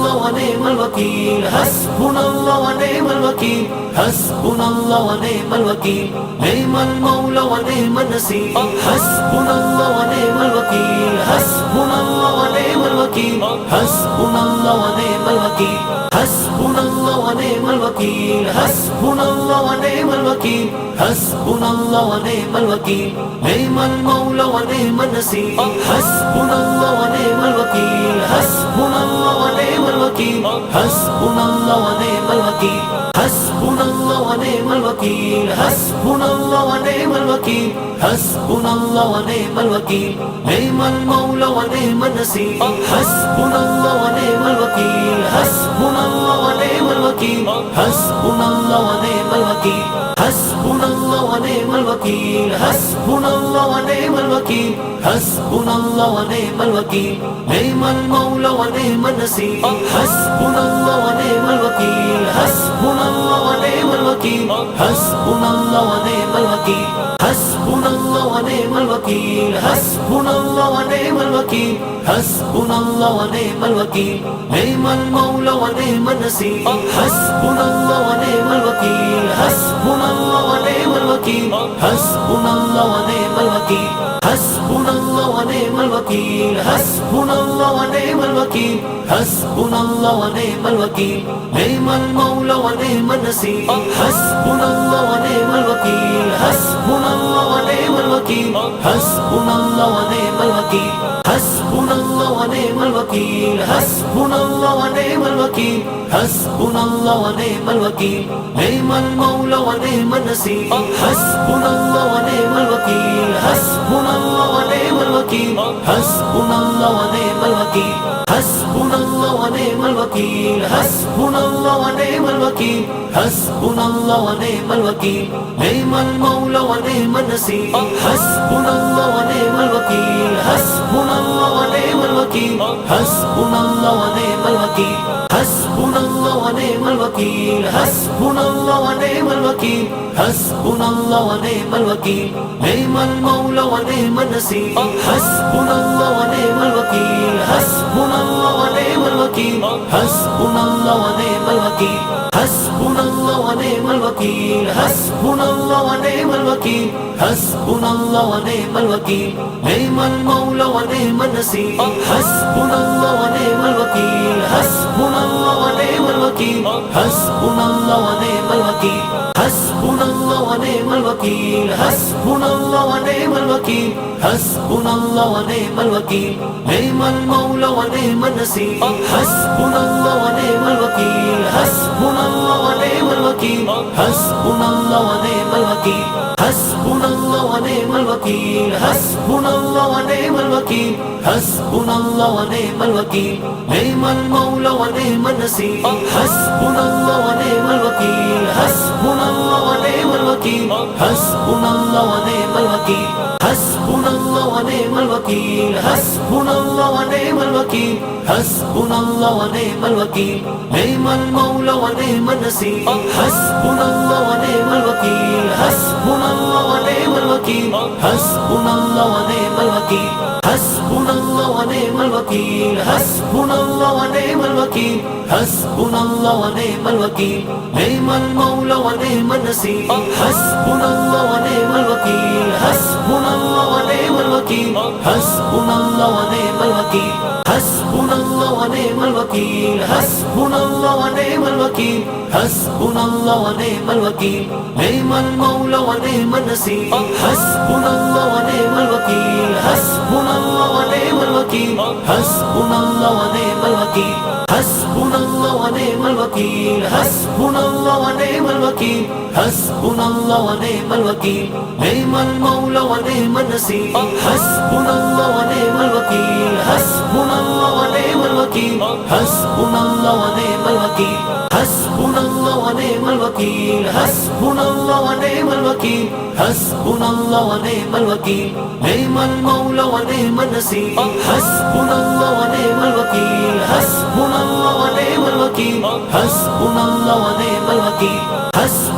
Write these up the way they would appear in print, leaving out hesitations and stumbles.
हस्बुनल्लाह व निअमल वकील, हस्बुनल्लाह व निअमल वकील, हस्बुनल्लाह व निअमल वकील, निअमल मौला व निअमन नसीर, हस्बुनल्लाह व निअमल वकील, हस्बुनल्लाह व निअमल वकील, हस्बुनल्लाह व निअमल वकील, हस्बुनल्लाह व निअमल वकील, हस्बुनल्लाह व निअमल वकील, हस्बुनल्लाह व निअमल वकील, निअमल मौला व निअमन नसीर, हस्बुनल्लाह व निअमल वकील, हस्बुनल्लाह व निअमल वकील, हस्बुनल्लाह व निअमल वकील, हस्बुनल्लाह व निअमल वकील, हस्बुनल्लाह व निअमल वकील, हस्बुनल्लाह व निअमल वकील, निअमल मौला व निअमन नसीर, हस्बुनल्लाह व निअमल वकील, हस्बुनल्लाह व निअमल वकील, हस्बुनल्लाह व निअमल वकील, हस्बुनल्लाह व निअमल वकील, हस्बुनल्लाह व निअमल वकील, हस्बुनल्लाह व निअमल वकील, निअमल मौला व निअमन नसीर, हस्बुनल्लाह व निअमल वकील, हस्बुनल्लाह व निअमल वकील, हस्बुनल्लाह व निअमल वकील, हस्बुनल्लाह व निअमल वकील, हस्बुनल्लाह व निअमल वकील, हस्बुनल्लाह व निअमल वकील, निअमल मौला व निअमन नसीर, हस्बुनल्लाह व निअमल वकील, हस्बुनल्लाह व निअमल वकील, हस्बुनल्लाह व निअमल वकील, हस्बुनल्लाह व निअमल वकील, हस्बुनल्लाह व निअमल वकील, हस्बुनल्लाह व निअमल वकील, निअमल मौला व निअमन नसीर, हस्बुनल्लाह व निअमल वकील, हस्बुनल्लाह व निअमल वकील, हस्बुनल्लाह व निअमल वकील, हस्बुनल्लाह व निअमल वकील, हस्बुनल्लाह व निअमल वकील, हस्बुनल्लाह व निअमल वकील, निअमल मौला व निअमन नसीर, हस्बुनल्लाह व निअमल वकील, हस्बुनल्लाह व निअमल वकील, हस्बुनल्लाह व निअमल वकील, हस्बुनल्लाह व निअमल वकील, हस्बुनल्लाह व निअमल वकील, हस्बुनल्लाह व निअमल वकील, निअमल मौला व निअमन नसीर, हस्बुनल्लाह व निअमल वकील, हस्बुनल्लाह व निअमल वकील, हस्बुनल्लाह व निअमल वकील, हस्बुनल्लाह व निअमल वकील, हस्बुनल्लाह व निअमल वकील, हस्बुनल्लाह व निअमल वकील, निअमल मौला व निअमन नसीर, हस्बुनल्लाह व निअमल वकील, हस्बुनल्लाह व निअमल वकील, हस्बुनल्लाह व निअमल वकील, हस्बुनल्लाह व निअमल वकील, हस्बुनल्लाह व निअमल वकील, हस्बुनल्लाह व निअमल वकील, निअमल मौला व निअमन नसीर, हस्बुनल्लाह व निअमल वकील, हस्बुनल्लाह व निअमल वकील, हस्बुनल्लाह व निअमल वकील, हस्बुनल्लाह व निअमल वकील, हस्बुनल्लाह व निअमल वकील, हस्बुनल्लाह व निअमल वकील, निअमल मौला व निअमन नसीर, हस्बुनल्लाह व निअमल वकील, हस्बुनल्लाह व निअमल वकील, हस्बुनल्लाह व निअमल वकील, हस्बुनल्लाह व निअमल वकील, हस्बुनल्लाह व निअमल वकील, हस्बुनल्लाह व निअमल वकील, निअमल मौला व निअमन नसीर, हस्बुनल्लाह व निअमल वकील, हस्बुनल्लाह व निअमल वकील, हस्बुनल्लाह व निअमल वकील, हस्बुनल्लाह व निअमल वकील, हस्बुनल्लाह व निअमल वकील, हस्बुनल्लाह व निअमल वकील, निअमल मौला व निअमन नसीर, हस्बुनल्लाह व निअमल वकील, हस्बुनल्लाह व निअमल वकील, हस्बुनल्लाह व निअमल वकील, हस्बुनल्लाह व निअमल वकील, हस्बुनल्लाह व निअमल वकील, हस्बुनल्लाह व निअमल वकील, निअमल मौला व निअमन नसीर, हस्बुनल्लाह व निअमल वकील, हस्बुनल्लाह व निअमल वकील, हस्बुनल्लाह व निअमल वकील, हस्बुनल्लाह व निअमल वकील, हस्बुनल्लाह व निअमल वकील, हस्बुनल्लाह व निअमल वकील, निअमल मौला व निअमन नसीर, हस्बुनल्लाह व निअमल वकील, हस्बुनल्लाह व निअमल वकील, हस्बुनल्लाह व निअमल वकील, हस्बुनल्लाह व निअमल वकील, हस्बुनल्लाह व निअमल वकील, हस्बुनल्लाह व निअमल वकील, निअमल मौला व निअमन नसीर, हस्बुनल्लाह व निअमल वकील, हस्बुनल्लाह व निअमल वकील, हस्बुनल्लाह व निअमल वकील, हस्बुनल्लाह व निअमल वकील, हस्बुनल्लाह व निअमल वकील, हस्बुनल्लाह व निअमल वकील, निअमल मौला व निअमन नसीर, हस्बुनल्लाह व निअमल वकील, हस्बुनल्लाह व निअमल वकील, हस्बुनल्लाह व निअमल वकील,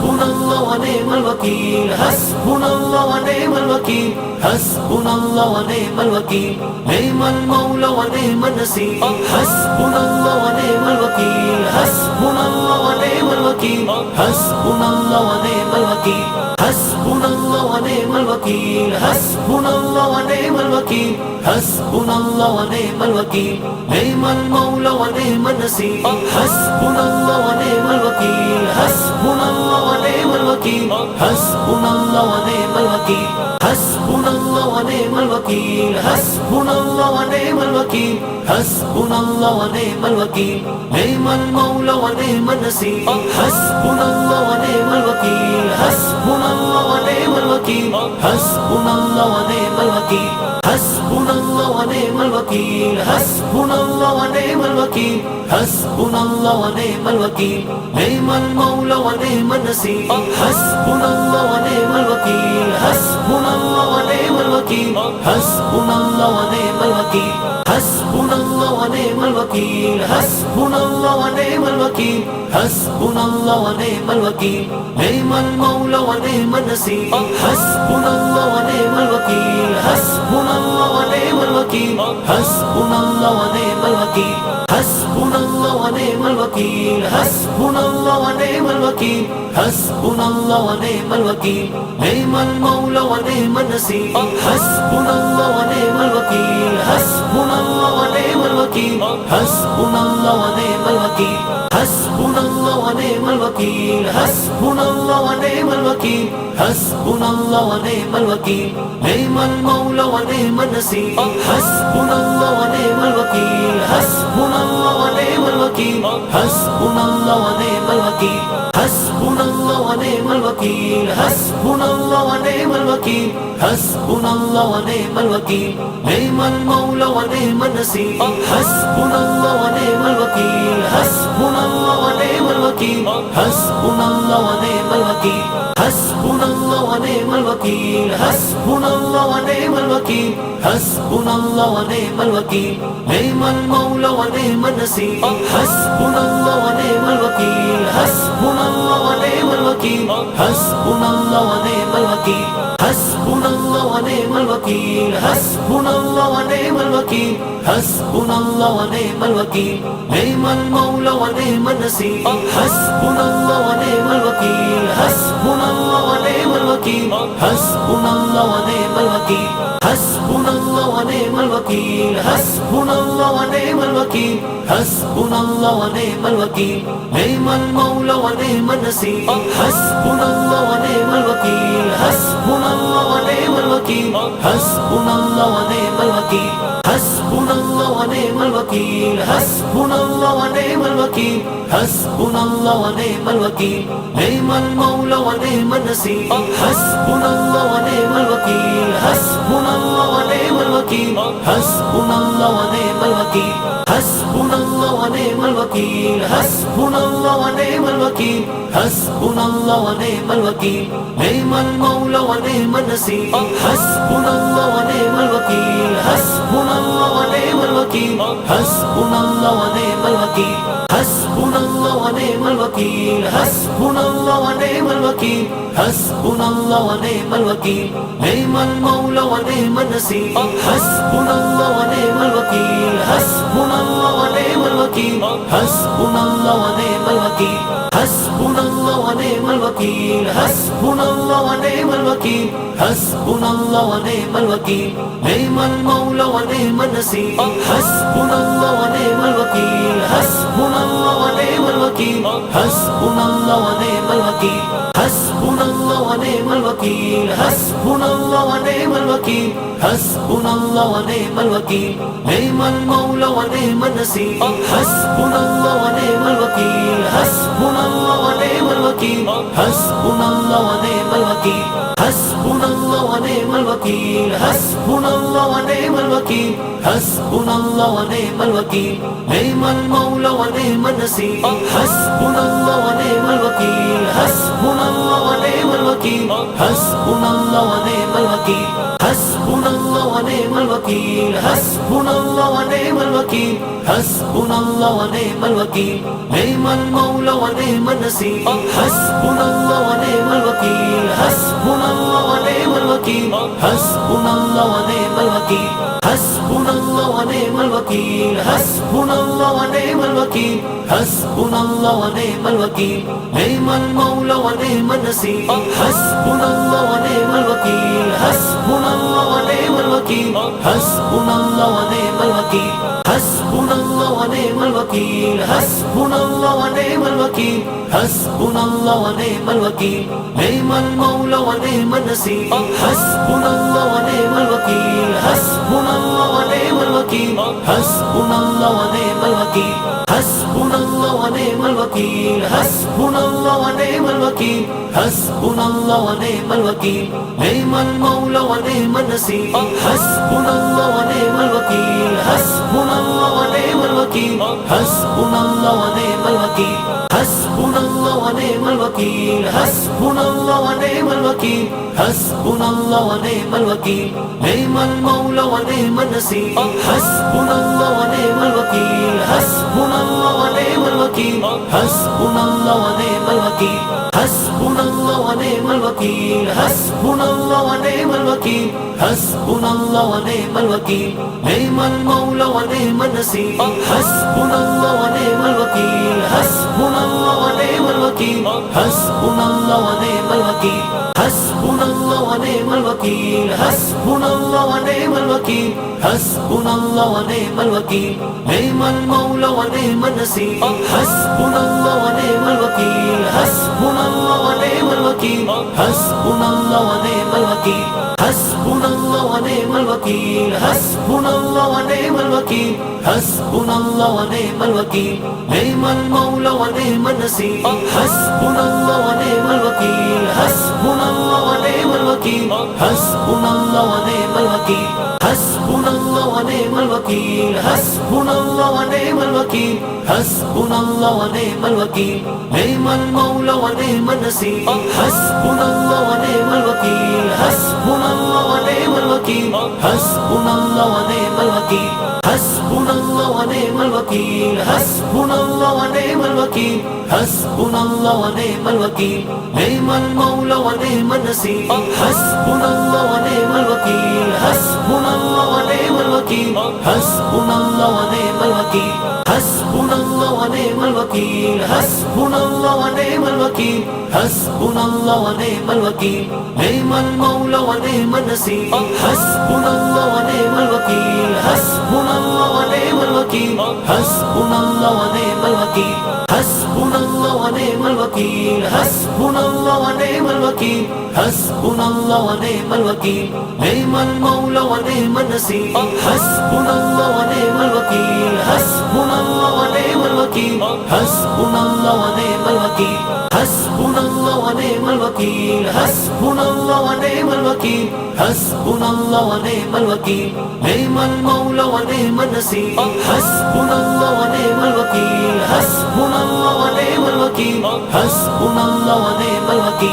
حسبنا الله ونعم الوكيل حسبنا الله ونعم الوكيل حسبنا الله ونعم الوكيل نعم المولى ونعم النصير حسبنا الله ونعم الوكيل حسبنا الله ونعم الوكيل حسبنا الله ونعم الوكيل حسبنا الله ونعم الوكيل حسبنا الله ونعم الوكيل حسبنا الله ونعم الوكيل نعم المولى ونعم النصير حسبنا الله ونعم الوكيل حسبنا الله ونعم الوكيل حسبنا الله ونعم الوكيل حسبنا الله ونعم الوكيل حسبنا الله ونعم الوكيل حسبنا الله ونعم الوكيل نعم المولى ونعم النصير حسبنا الله ونعم الوكيل حسبنا الله ونعم الوكيل حسبنا الله ونعم الوكيل حسبنا الله ونعم الوكيل حسبنا الله ونعم الوكيل حسبنا الله ونعم الوكيل نعم المولى ونعم النصير حسبنا الله ونعم الوكيل حسبنا الله ونعم الوكيل حسبنا الله ونعم الوكيل حسبنا الله ونعم الوكيل حسبنا الله ونعم الوكيل حسبنا الله ونعم الوكيل نعم المولى ونعم النصير حسبنا الله ونعم الوكيل حسبنا الله ونعم الوكيل حسبنا الله ونعم الوكيل حسبنا الله ونعم الوكيل حسبنا الله ونعم الوكيل حسبنا الله ونعم الوكيل نعم المولى ونعم النصير حسبنا الله ونعم الوكيل حسبنا الله ونعم الوكيل حسبنا الله ونعم الوكيل حسبنا الله ونعم الوكيل حسبنا الله ونعم الوكيل حسبنا الله ونعم الوكيل نعم المولى ونعم النصير حسبنا الله ونعم الوكيل حسبنا الله ونعم الوكيل حسبنا الله ونعم الوكيل حسبنا الله ونعم الوكيل حسبنا الله ونعم الوكيل حسبنا الله ونعم الوكيل نعم المولى ونعم النصير حسبنا الله ونعم الوكيل حسبنا الله ونعم الوكيل حسبنا الله ونعم الوكيل حسبنا الله ونعم الوكيل حسبنا الله ونعم الوكيل حسبنا الله ونعم الوكيل نعم المولى ونعم النصير حسبنا الله ونعم الوكيل حسبنا الله ونعم الوكيل حسبنا الله ونعم الوكيل حسبنا الله ونعم الوكيل حسبنا الله ونعم الوكيل حسبنا الله ونعم الوكيل نعم المولى ونعم النصير حسبنا الله ونعم الوكيل حسبنا الله ونعم الوكيل حسبنا الله ونعم الوكيل حسبنا الله ونعم الوكيل حسبنا الله ونعم الوكيل حسبنا الله ونعم الوكيل نعم المولى ونعم النصير حسبنا الله ونعم الوكيل حسبنا الله ونعم الوكيل حسبنا الله ونعم الوكيل حسبنا الله ونعم الوكيل حسبنا الله ونعم الوكيل حسبنا الله ونعم الوكيل نعم المولى ونعم النصير حسبنا الله ونعم الوكيل حسبنا الله ونعم الوكيل حسبنا الله ونعم الوكيل حسبنا الله ونعم الوكيل حسبنا الله ونعم الوكيل حسبنا الله ونعم الوكيل نعم المولى ونعم النصير حسبنا الله ونعم الوكيل حسبنا الله ونعم الوكيل حسبنا الله ونعم الوكيل حسبنا الله ونعم الوكيل حسبنا الله ونعم الوكيل حسبنا الله ونعم الوكيل نعم المولى ونعم النصير حسبنا الله ونعم الوكيل حسبنا الله ونعم الوكيل حسبنا الله ونعم الوكيل حسبنا الله ونعم الوكيل حسبنا الله ونعم الوكيل حسبنا الله ونعم الوكيل نعم المولى ونعم النصير حسبنا الله ونعم الوكيل حسبنا الله ونعم الوكيل حسبنا الله ونعم الوكيل حسبنا الله ونعم الوكيل حسبنا الله ونعم الوكيل حسبنا الله ونعم الوكيل نعم المولى ونعم النصير حسبنا الله ونعم الوكيل حسبنا الله ونعم الوكيل حسبنا الله ونعم الوكيل حسبنا الله ونعم الوكيل حسبنا الله ونعم الوكيل حسبنا الله ونعم الوكيل نعم المولى ونعم النصير حسبنا الله ونعم الوكيل حسبنا الله ni'mal wakeel. Hasbunallah wa ni'mal wakeel. Hasbunallah wa ni'mal wakeel. Hasbunallah wa ni'mal wakeel. Hasbunallah wa ni'mal wakeel. Ni'mal mawla wa ni'man nasir. Hasbunallah wa ni'mal wakeel. Hasbunallah wa ni'mal wakeel. Hasbunallah wa ni'mal wakeel. Hasbunallah wa ni'mal wakeel. Hasbunallah wa ni'mal wakeel. Hasbunallah wa ni'mal wakeel. Ni'mal mawla wa ni'man nasir. Hasbunallah wa ni'mal wakeel. Hasbunallah wa ni'mal wakeel. Hasbunallah wa ni'mal wakeel. Hasbunallah wa ni'mal wakeel. Hasbunallah wa ni'mal wakeel. Hasbunallah wa ni'mal wakeel. Ni'mal mawla wa ni'man nasir. Hasbunallah wa ni'mal wakeel. Hasbunallah wa ni'mal wakeel. Hasbunallah wa ni'mal wakeel. Hasbunallah wa ni'mal wakeel. Hasbunallah wa ni'mal wakeel. Hasbunallah wa ni'mal wakeel. Ni'mal mawla wa ni'man nasir. Hasbunallah wa ni'mal wakeel. Hasbunallah wa ni'mal wakeel. Hasbunallah wa ni'mal wakeel. Hasbunallah wa ni'mal wakeel. Hasbunallah wa ni'mal wakeel. Hasbunallah wa ni'mal wakeel. Ni'mal mawla wa ni'man nasir. Hasbunallah wa ni'mal wakeel. Hasbunallah wa ni'mal wakeel. Hasbunallah wa ni'mal wakeel. Hasbunallah wa ni'mal wakeel. Hasbunallah wa ni'mal wakeel. Hasbunallah wa ni'mal wakeel. Ni'mal mawla wa ni'man nasir. Hasbunallah wa ni'mal wakeel. Hasbunallah wa ni'mal wakeel. Hasbunallah wa ni'mal wakeel. Hasbunallah wa ni'mal wakeel. Hasbunallah wa ni'mal wakeel. Hasbunallah wa ni'mal wakeel. Ni'mal mawla wa ni'man nasir. Hasbunallah wa ni'mal wakeel. Hasbunallah wa ni'mal wakeel. Hasbunallah wa ni'mal wakeel. Hasbunallah wa ni'mal wakeel. Hasbunallah wa ni'mal wakeel. Hasbunallah wa ni'mal wakeel. Ni'mal mawla wa ni'man nasir. Hasbunallah wa ni'mal wakeel. Hasbunallah wa ni'mal wakeel. Hasbunallah wa ni'mal wakeel. Hasbunallah wa ni'mal wakeel. Hasbunallah wa ni'mal wakeel. Hasbunallah wa ni'mal wakeel. Ni'mal mawla wa ni'man nasir. Hasbunallah wa ni'mal wakeel. Hasbunallah wa ni'mal wakeel. Hasbunallah wa ni'mal wakeel. Hasbunallah wa ni'mal wakeel. Hasbunallah wa ni'mal wakeel. Hasbunallah wa ni'mal wakeel. Ni'mal mawla wa ni'man nasir. Hasbunallah wa ni'mal wakeel. Hasbunallah wa ni'mal wakeel. Hasbunallah wa ni'mal wakeel. Hasbunallah wa ni'mal wakeel. Hasbunallah wa ni'mal wakeel. Hasbunallah wa ni'mal wakeel. Ni'mal mawla wa ni'man nasir. Hasbunallah wa ni'mal wakeel. Hasbunallah wa ni'mal wakeel. Hasbunallah wa ni'mal wakeel. Hasbunallah wa ni'mal wakeel. Hasbunallah wa ni'mal wakeel. Hasbunallah wa ni'mal wakeel. Ni'mal mawla wa ni'man nasir. Hasbunallah wa ni'mal wakeel. Hasbunallah wa ni'mal wakeel. Hasbunallah wa ni'mal wakeel. Hasbunallah wa ni'mal wakeel. Hasbunallah wa ni'mal wakeel. Hasbunallah wa ni'mal wakeel. Ni'mal mawla wa ni'man nasir. Hasbunallah wa ni'mal wakeel. Hasbunallah wa ni'mal wakeel. Hasbunallah wa ni'mal wakeel.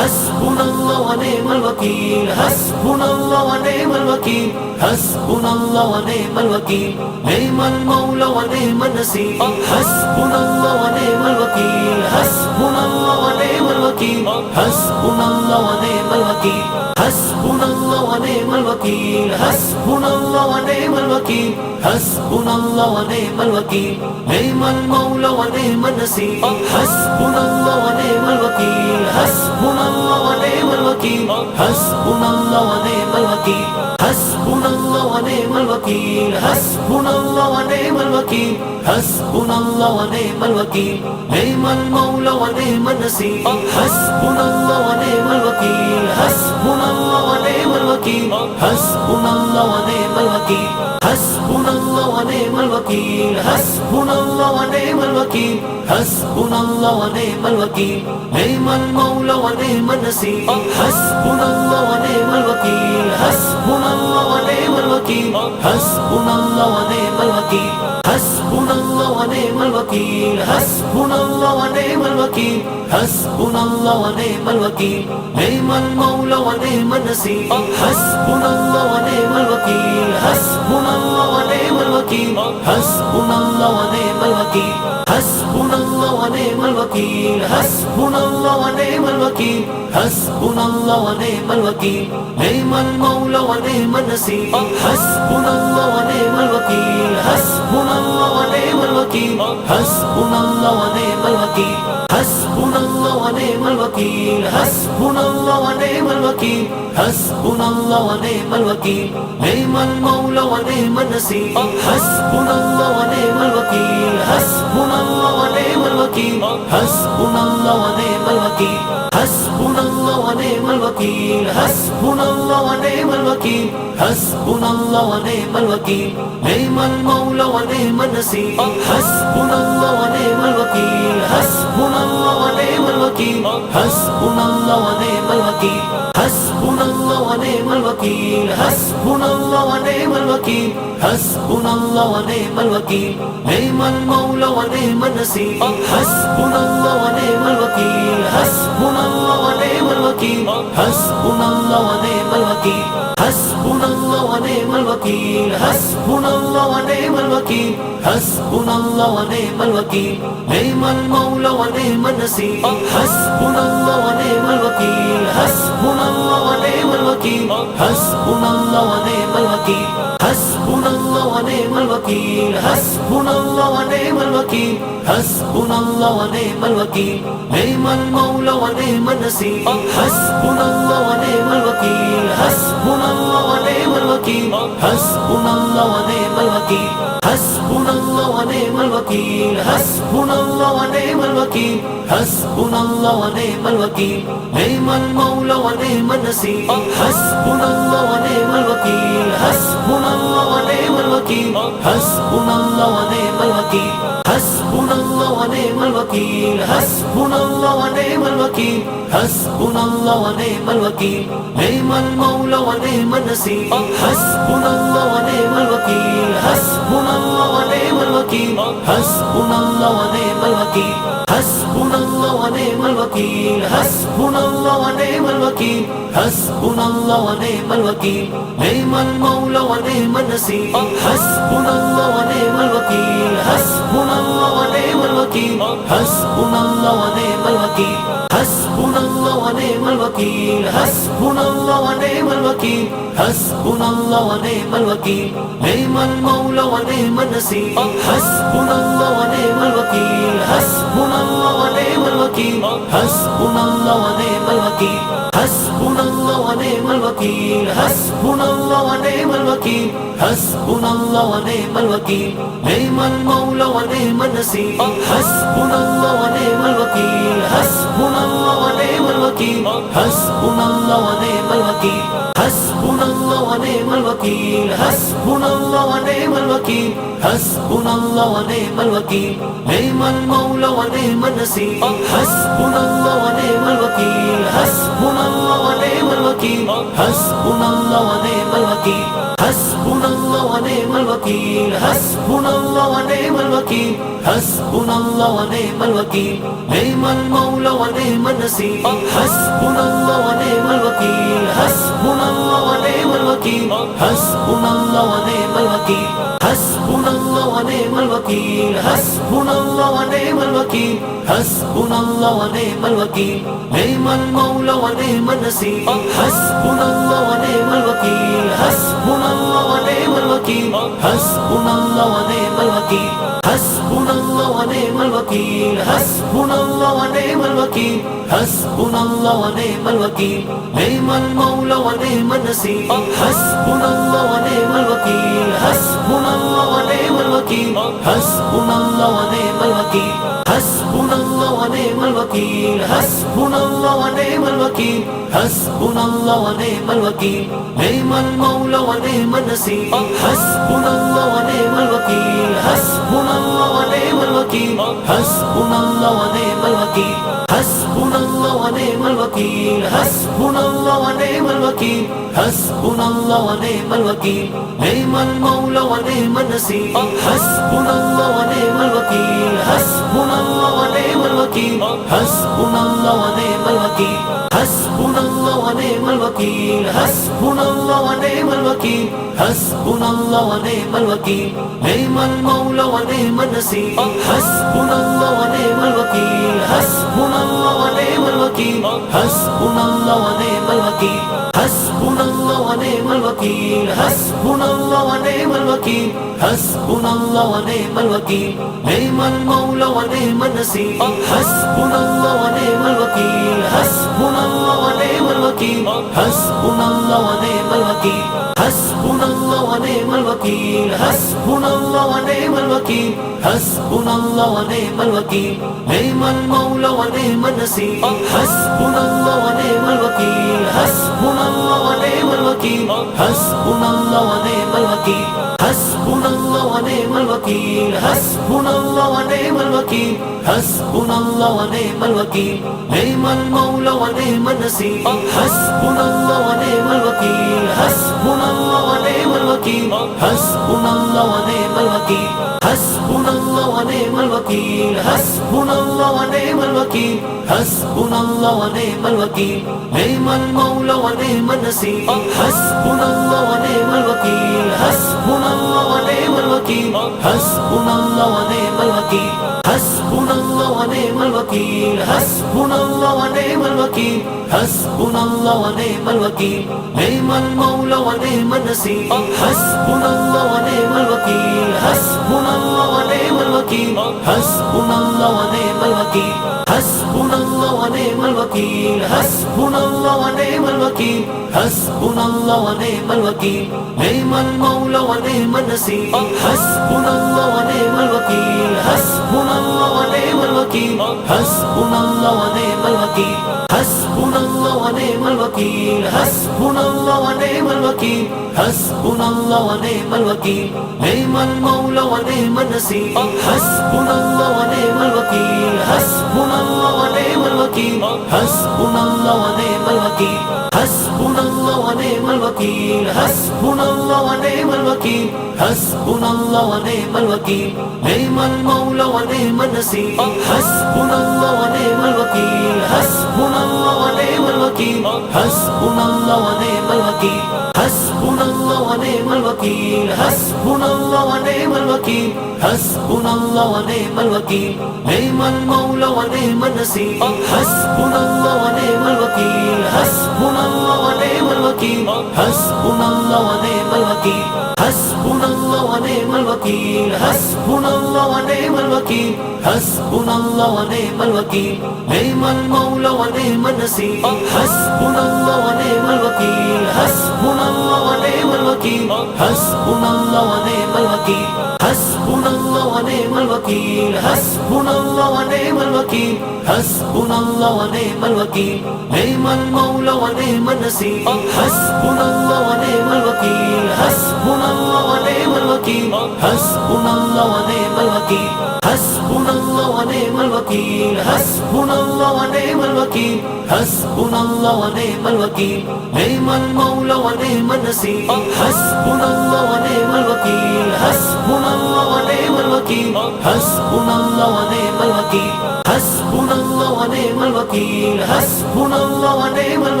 Hasbunallah wa ni'mal wakeel. Hasbunallah wa ni'mal wakeel. Hasbunallah wa ni'mal wakeel. Ni'mal mawla wa ni'man nasir. Hasbunallah wa ni'mal wakeel. Hasbunallah wa ni'mal wakeel. Hasbunallah wa ni'mal wakeel. Hasbunallah wa ni'mal wakeel. Hasbunallah wa ni'mal wakeel. Hasbunallah wa ni'mal wakeel. Ni'mal mawla wa ni'man nasir. Hasbunallah wa ni'mal wakeel. Hasbunallah wa ni'mal wakeel. Hasbunallah wa ni'mal wakeel. Hasbunallah wa ni'mal wakeel. Hasbunallah wa ni'mal wakeel. Hasbunallah wa ni'mal wakeel. Ni'mal mawla wa ni'man nasir. Hasbunallah wa ni'mal wakeel. Hasbunallah wa ni'mal wakeel. Hasbunallah wa ni'mal wakeel. Hasbunallah wa ni'mal wakeel. Hasbunallah wa ni'mal wakeel. Hasbunallah wa ni'mal wakeel. Ni'mal mawla wa ni'man nasir. Hasbunallah wa ni'mal wakeel. Hasbunallah wa ni'mal wakeel. Hasbunallah wa ni'mal wakeel. Hasbunallah wa निअमल वकील हस्बुनल्लाह व निअमल वकील हस्बुनल्लाह व निअमल वकील निअमल मौला व निअमन नसीर हस्बुनल्लाह व निअमल वकील हस्बुनल्लाह व निअमल वकील हस्बुनल्लाह व निअमल वकील हस्बुनल्लाह व निअमल वकील हस्बुनल्लाह व निअमल वकील हस्बुनल्लाह व निअमल वकील निअमल मौला व निअमन नसीर हस्बुनल्लाह व निअमल वकील हस्बुनल्लाह व निअमल वकील हस्बुनल्लाह व निअमल वकील हस्बुनल्लाह व निअमल वकील हस्बुनल्लाह व निअमल वकील हस्बुनल्लाह व निअमल वकील निअमल मौला व निअमन नसीर हस्बुनल्लाह व निअमल वकील हस्बुनल्लाह व निअमल वकील हस्बुनल्लाह व निअमल वकील हस्बुनल्लाह व निअमल वकील हस्बुनल्लाह व निअमल वकील हस्बुनल्लाह व निअमल वकील निअमल मौला व निअमन नसीर हस्बुनल्लाह व निअमल वकील हस्बुनल्लाह व निअमल वकील हस्बुनल्लाह व निअमल वकील हस्बुनल्लाह व निअमल वकील हस्बुनल्लाह व निअमल वकील हस्बुनल्लाह व निअमल वकील निअमल मौला व निअमन नसीर हस्बुनल्लाह व निअमल वकील हस्बुनल्लाह व निअमल वकील हस्बुनल्लाह व निअमल वकील हस्बुनल्लाह व निअमल वकील हस्बुनल्लाह व निअमल वकील हस्बुनल्लाह व निअमल वकील निअमल मौला व निअमन नसीर हस्बुनल्लाह व निअमल वकील हस्बुनल्लाह व निअमल वकील हस्बुनल्लाह व निअमल वकील हस्बुनल्लाह व निअमल वकील हस्बुनल्लाह व निअमल वकील हस्बुनल्लाह व निअमल वकील निअमल मौला व निअमन नसीर हस्बुनल्लाह व निअमल वकील हस्बुनल्लाह व निअमल वकील हस्बुनल्लाह व निअमल वकील हस्बुनल्लाह व निअमल वकील हस्बुनल्लाह व निअमल वकील हस्बुनल्लाह व निअमल वकील निअमल मौला व निअमन नसीर हस्बुनल्लाह व निअमल वकील हस्बुनल्लाह व निअमल वकील हस्बुनल्लाह व निअमल वकील हस्बुनल्लाह व निअमल वकील हस्बुनल्लाह व निअमल वकील हस्बुनल्लाह व निअमल वकील निअमल मौला व निअमन नसीर हस्बुनल्लाह व निअमल वकील हस्बुनल्लाह व निअमल वकील हस्बुनल्लाह व निअमल वकील हस्बुनल्लाह व निअमल वकील हस्बुनल्लाह व निअमल वकील हस्बुनल्लाह व निअमल वकील निअमल मौला व निअमन नसीर हस्बुनल्लाह व निअमल वकील हस्बुनल्लाह व निअमल वकील हस्बुनल्लाह व निअमल वकील हस्बुनल्लाह व निअमल वकील हस्बुनल्लाह व निअमल वकील हस्बुनल्लाह व निअमल वकील निअमल मौला व निअमन नसीर हस्बुनल्लाह व निअमल वकील हस्बुनल्लाह व निअमल वकील हस्बुनल्लाह व निअमल वकील हस्बुनल्लाह व निअमल वकील हस्बुनल्लाह व निअमल वकील हस्बुनल्लाह व निअमल वकील निअमल मौला व निअमन नसीर हस्बुनल्लाह व निअमल वकील हस्बुनल्लाह व निअमल वकील हस्बुनल्लाह व निअमल वकील हस्बुनल्लाह व निअमल वकील हस्बुनल्लाह व निअमल वकील हस्बुनल्लाह व निअमल वकील निअमल मौला व निअमन नसीर हस्बुनल्लाह व निअमल वकील हस्बुनल्लाह व निअमल वकील हस्बुनल्लाह व निअमल वकील हस्बुनल्लाह व निअमल वकील हस्बुनल्लाह व निअमल वकील हस्बुनल्लाह व निअमल वकील निअमल मौला व निअमन नसीर हस्बुनल्लाह व निअमल वकील हस्बुनल्लाह व निअमल वकील हस्बुनल्लाह व निअमल वकील हस्बुनल्लाह व निअमल वकील हस्बुनल्लाह व निअमल वकील हस्बुनल्लाह व निअमल वकील निअमल मौला व निअमन नसीर हस्बुनल्लाह व निअमल वकील हस्बुनल्लाह व निअमल वकील हस्बुनल्लाह व निअमल वकील हस्बुनल्लाह व निअमल वकील हस्बुनल्लाह व निअमल वकील हस्बुनल्लाह व निअमल वकील निअमल मौला व निअमन नसीर हस्बुनल्लाह व निअमल वकील हस्बुनल्लाह व निअमल वकील हस्बुनल्लाह व निअमल वकील हस्बुनल्लाह व निअमल वकील हस्बुनल्लाह व निअमल वकील हस्बुनल्लाह व निअमल वकील निअमल मौला व निअमन नसीर हस्बुनल्लाह व निअमल वकील हस्बुनल्लाह व निअमल वकील हस्बुनल्लाह व निअमल वकील हस्बुनल्लाह हस्बुनल्लाह व निअमल वकील, हस्बुनल्लाह व निअमल वकील, हस्बुनल्लाह व निअमल वकील, निअमल मौला व निअमन नसीर, हस्बुनल्लाह व निअमल वकील, हस्बुनल्लाह व निअमल वकील, हस्बुनल्लाह व निअमल वकील, हस्बुनल्लाह व निअमल वकील, हस्बुनल्लाह व निअमल वकील, हस्बुनल्लाह व निअमल वकील, निअमल मौला व निअमन नसीर, हस्बुनल्लाह व निअमल वकील, हस्बुनल्लाह व निअमल वकील, हस्बुनल्लाह व निअमल वकील, हस्बुनल्लाह व निअमल वकील, हस्बुनल्लाह व निअमल वकील, हस्बुनल्लाह व निअमल वकील, निअमल मौला व निअमन नसीर, हस्बुनल्लाह व निअमल वकील, हस्बुनल्लाह व निअमल वकील, हस्बुनल्लाह व निअमल वकील, हस्बुनल्लाह व निअमल वकील, हस्बुनल्लाह व निअमल वकील, हस्बुनल्लाह व निअमल वकील, निअमल मौला व निअमन नसीर, हस्बुनल्लाह व निअमल वकील, हस्बुनल्लाह व निअमल वकील, हस्बुनल्लाह व निअमल वकील, हस्बुनल्लाह व निअमल वकील, हस्बुनल्लाह व निअमल वकील, हस्बुनल्लाह व निअमल वकील, निअमल मौला व निअमन नसीर, हस्बुनल्लाह व निअमल वकील, हस्बुनल्लाह व निअमल वकील, हस्बुनल्लाह व निअमल वकील, हस्बुनल्लाह व निअमल वकील, हस्बुनल्लाह व निअमल वकील, हस्बुनल्लाह व निअमल वकील, निअमल मौला व निअमन नसीर, हस्बुनल्लाह व निअमल वकील, हस्बुनल्लाह व निअमल वकील, हस्बुनल्लाह व निअमल वकील, हस्बुनल्लाह व निअमल वकील, हस्बुनल्लाह व निअमल वकील, हस्बुनल्लाह व निअमल वकील, निअमल मौला व निअमन नसीर, हस्बुनल्लाह व निअमल वकील, हस्बुनल्लाह व निअमल वकील, हस्बुनल्लाह व निअमल वकील, हस्बुनल्लाह व निअमल वकील, हस्बुनल्लाह व निअमल वकील, हस्बुनल्लाह व निअमल वकील, निअमल मौला व निअमन नसीर, हस्बुनल्लाह व निअमल वकील, हस्बुनल्लाह व निअमल वकील, हस्बुनल्लाह व निअमल वकील, हस्बुनल्लाह व निअमल वकील, हस्बुनल्लाह व निअमल वकील, हस्बुनल्लाह व निअमल वकील, निअमल मौला व निअमन नसीर, हस्बुनल्लाह व निअमल वकील, हस्बुनल्लाह व निअमल वकील, हस्बुनल्लाह व निअमल वकील, हस्बुनल्लाह व निअमल वकील, हस्बुनल्लाह व निअमल वकील, हस्बुनल्लाह व निअमल वकील, निअमल मौला व निअमन नसीर, हस्बुनल्लाह व निअमल वकील, हस्बुनल्लाह व निअमल वकील, हस्बुनल्लाह व निअमल वकील, हस्बुनल्लाह व निअमल वकील, हस्बुनल्लाह व निअमल वकील, हस्बुनल्लाह व निअमल वकील, निअमल मौला व निअमन नसीर, हस्बुनल्लाह व निअमल वकील, हस्बुनल्लाह व निअमल वकील, हस्बुनल्लाह व निअमल वकील, हस्बुनल्लाह व निअमल वकील, हस्बुनल्लाह व निअमल वकील, हस्बुनल्लाह व निअमल वकील, निअमल मौला व निअमन नसीर, हस्बुनल्लाह व निअमल वकील, हस्बुनल्लाह व निअमल वकील, हस्बुनल्लाह व निअमल वकील, हस्बुनल्लाह व निअमल वकील, हस्बुनल्लाह व निअमल वकील, हस्बुनल्लाह व निअमल वकील, निअमल मौला व निअमन नसीर, हस्बुनल्लाह व निअमल वकील, हस्बुनल्लाह व निअमल वकील, हस्बुनल्लाह व निअमल वकील, हस्बुनल्लाह व निअमल वकील, हस्बुनल्लाह व निअमल वकील, हस्बुनल्लाह व निअमल वकील, निअमल मौला व निअमन नसीर, हस्बुनल्लाह व निअमल वकील, हस्बुनल्लाह व निअमल वकील, हस्बुनल्लाह व निअमल वकील, हस्बुनल्लाह व निअमल वकील, हस्बुनल्लाह व निअमल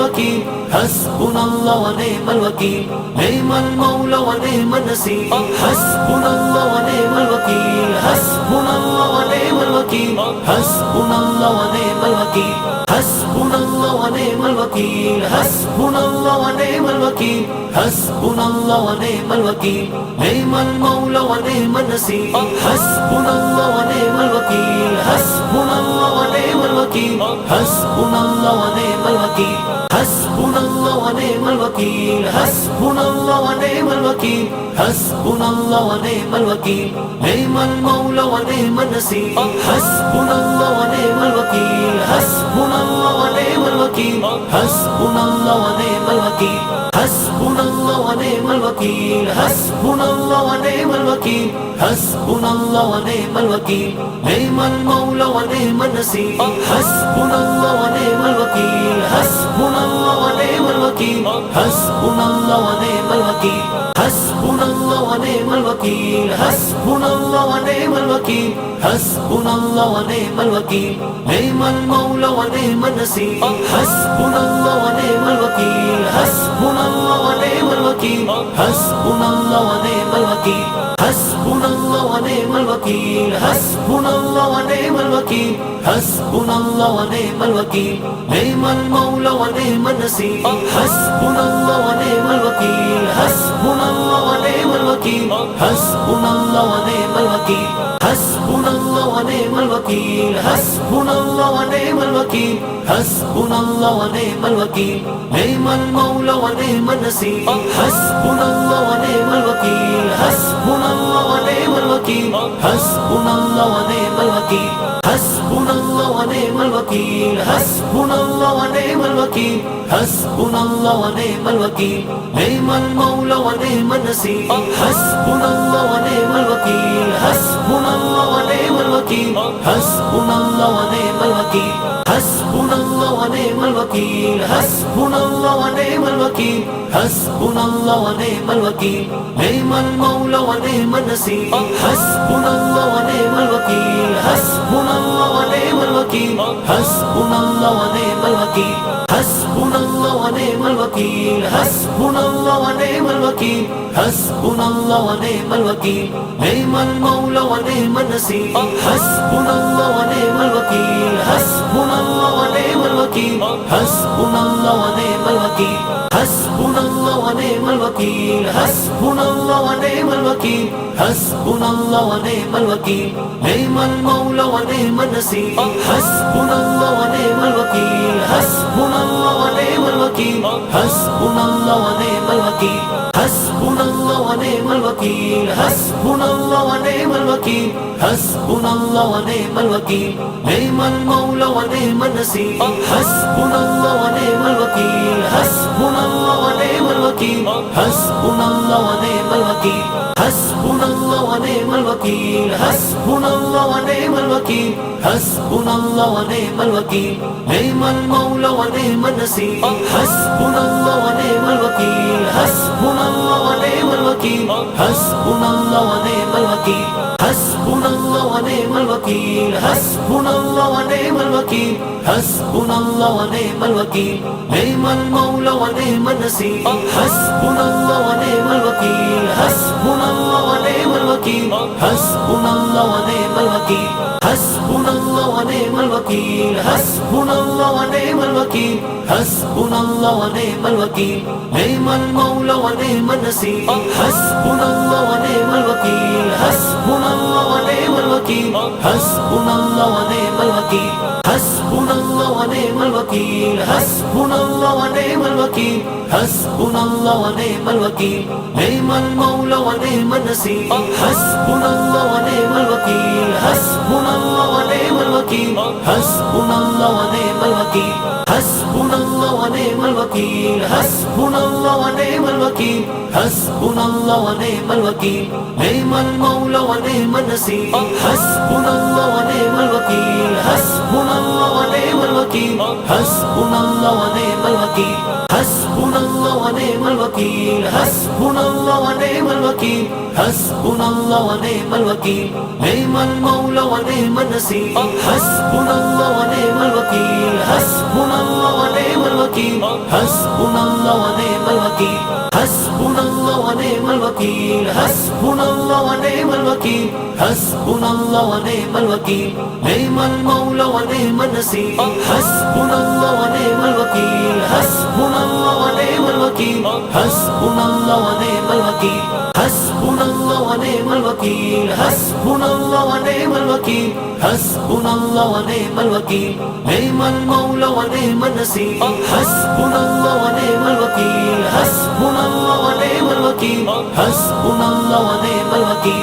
वकील, हस्बुनल्लाह व निअमल वकील, निअमल मौला व निअमन नसीर, हस्बुनल्लाह व निअमल वकील, हस्बुनल्लाह व निअमल वकील, हस्बुनल्लाह व निअमल वकील, हस्बुनल्लाह व निअमल वकील, हस्बुनल्लाह व निअमल वकील, हस्बुनल्लाह व निअमल वकील, निअमल मौला व निअमन नसीर, हस्बुनल्लाह व निअमल वकील, हस्बुनल्लाह व निअमल वकील, हस्बुनल्लाह व निअमल वकील, हस्बुनल्लाह व निअमल वकील, हस्बुनल्लाह व निअमल वकील, हस्बुनल्लाह व निअमल वकील, निअमल मौला व निअमन नसीर, हस्बुनल्लाह व निअमल वकील, हस्बुनल्लाह व निअमल वकील, हस्बुनल्लाह व निअमल वकील, हस्बुनल्लाह व निअमल वकील, हस्बुनल्लाह व निअमल वकील, हस्बुनल्लाह व निअमल वकील, निअमल मौला व निअमन नसीर। हस्बुनल्लाह व निअमल वकील, हस्बुनल्लाह व निअमल वकील, हस्बुनल्लाह व निअमल वकील, हस्बुनल्लाह व निअमल वकील, हस्बुनल्लाह व निअमल वकील, हस्बुनल्लाह व निअमल वकील, निअमल मौला व निअमन नसीर। हस्बुनल्लाह व निअमल वकील, हस्बुनल्लाह व निअमल वकील, हस्बुनल्लाह व निअमल वकील, हस्बुनल्लाह व निअमल वकील, हस्बुनल्लाह व निअमल वकील, हस्बुनल्लाह व निअमल वकील, निअमल मौला व निअमन नसीर। हस्बुनल्लाह व निअमल वकील, हस्बुनल्लाह व निअमल वकील, हस्बुनल्लाह व निअमल वकील, हस्बुनल्लाह व निअमल वकील, हस्बुनल्लाह व निअमल वकील, हस्बुनल्लाह व निअमल वकील, निअमल मौला व निअमन नसीर। हस्बुनल्लाह व निअमल वकील, हस्बुनल्लाह व निअमल वकील, हस्बुनल्लाह व निअमल वकील, हस्बुनल्लाह व निअमल वकील, हस्बुनल्लाह व निअमल वकील, हस्बुनल्लाह व निअमल वकील, निअमल मौला व निअमन नसीर। हस्बुनल्लाह व निअमल वकील, हस्बुनल्लाह व निअमल वकील, हस्बुनल्लाह व निअमल वकील, हस्बुनल्लाह व निअमल वकील, हस्बुनल्लाह व निअमल वकील, हस्बुनल्लाह व निअमल वकील, निअमल मौला व निअमन नसीर। हस्बुनल्लाह व निअमल वकील, हस्बुनल्लाह व निअमल वकील, हस्बुनल्लाह व निअमल वकील, हस्बुनल्लाह व निअमल वकील, हस्बुनल्लाह व निअमल वकील, हस्बुनल्लाह व निअमल वकील, निअमल मौला व निअमन नसीर। हस्बुनल्लाह व निअमल वकील, हस्बुनल्लाह व निअमल वकील, हस्बुनल्लाह व निअमल वकील, हस्बुनल्लाह व निअमल वकील, हस्बुनल्लाह व निअमल वकील, हस्बुनल्लाह व निअमल वकील, निअमल मौला व निअमन नसीर। हस्बुनल्लाह व निअमल वकील, हस्बुनल्लाह व निअमल वकील, हस्बुनल्लाह व निअमल वकील, हस्बुनल्लाह व निअमल वकील, हस्बुनल्लाह व निअमल वकील, हस्बुनल्लाह व निअमल वकील, निअमल मौला व निअमन नसीर। हस्बुनल्लाह व निअमल वकील, हस्बुनल्लाह व निअमल वकील, हस्बुनल्लाह व निअमल वकील, हस्बुनल्लाह व निअमल वकील, हस्बुनल्लाह व निअमल वकील, हस्बुनल्लाह व निअमल वकील, निअमल मौला व निअमन नसीर। हस्बुनल्लाह व निअमल वकील, हस्बुनल्लाह व निअमल वकील, हस्बुनल्लाह व निअमल वकील, हस्बुनल्लाह व निअमल वकील, हस्बुनल्लाह व निअमल वकील, हस्बुनल्लाह व निअमल वकील, निअमल मौला व निअमन नसीर। हस्बुनल्लाह व निअमल वकील, हस्बुनल्लाह व निअमल वकील, हस्बुनल्लाह व निअमल वकील, हस्बुनल्लाह व निअमल वकील, हस्बुनल्लाह व निअमल वकील, हस्बुनल्लाह व निअमल वकील, निअमल मौला व निअमन नसीर। हस्बुनल्लाह व निअमल वकील, हस्बुनल्लाह व निअमल वकील, हस्बुनल्लाह व निअमल वकील, हस्बुनल्लाह व निअमल वकील, हस्बुनल्लाह व निअमल वकील, हस्बुनल्लाह व निअमल वकील, निअमल मौला व निअमन नसीर। हस्बुनल्लाह व निअमल वकील, हस्बुनल्लाह व निअमल वकील, हस्बुनल्लाह व निअमल वकील, हस्बुनल्लाह व निअमल वकील, हस्बुनल्लाह व निअमल वकील, हस्बुनल्लाह व निअमल वकील, निअमल मौला व निअमन नसीर। हस्बुनल्लाह व निअमल वकील, हस्बुनल्लाह व निअमल वकील, हस्बुनल्लाह व निअमल वकील, हस्बुनल्लाह व निअमल वकील, हस्बुनल्लाह व निअमल वकील, हस्बुनल्लाह व निअमल वकील, निअमल मौला व निअमन नसीर। हस्बुनल्लाह व निअमल वकील, हस्बुनल्लाह व निअमल वकील, हस्बुनल्लाह व निअमल वकील, हस्बुनल्लाह व निअमल वकील, हस्बुनल्लाह व निअमल वकील, हस्बुनल्लाह व निअमल वकील, निअमल मौला व निअमन नसीर। हस्बुनल्लाह व निअमल वकील, हस्बुनल्लाह व निअमल वकील, हस्बुनल्लाह व निअमल वकील, हस्बुनल्लाह व निअमल वकील, हस्बुनल्लाह व निअमल वकील, हस्बुनल्लाह व निअमल वकील, निअमल मौला व निअमन नसीर। हस्बुनल्लाह व निअमल वकील, हस्बुनल्लाह व निअमल वकील, हस्बुनल्लाह व निअमल वकील,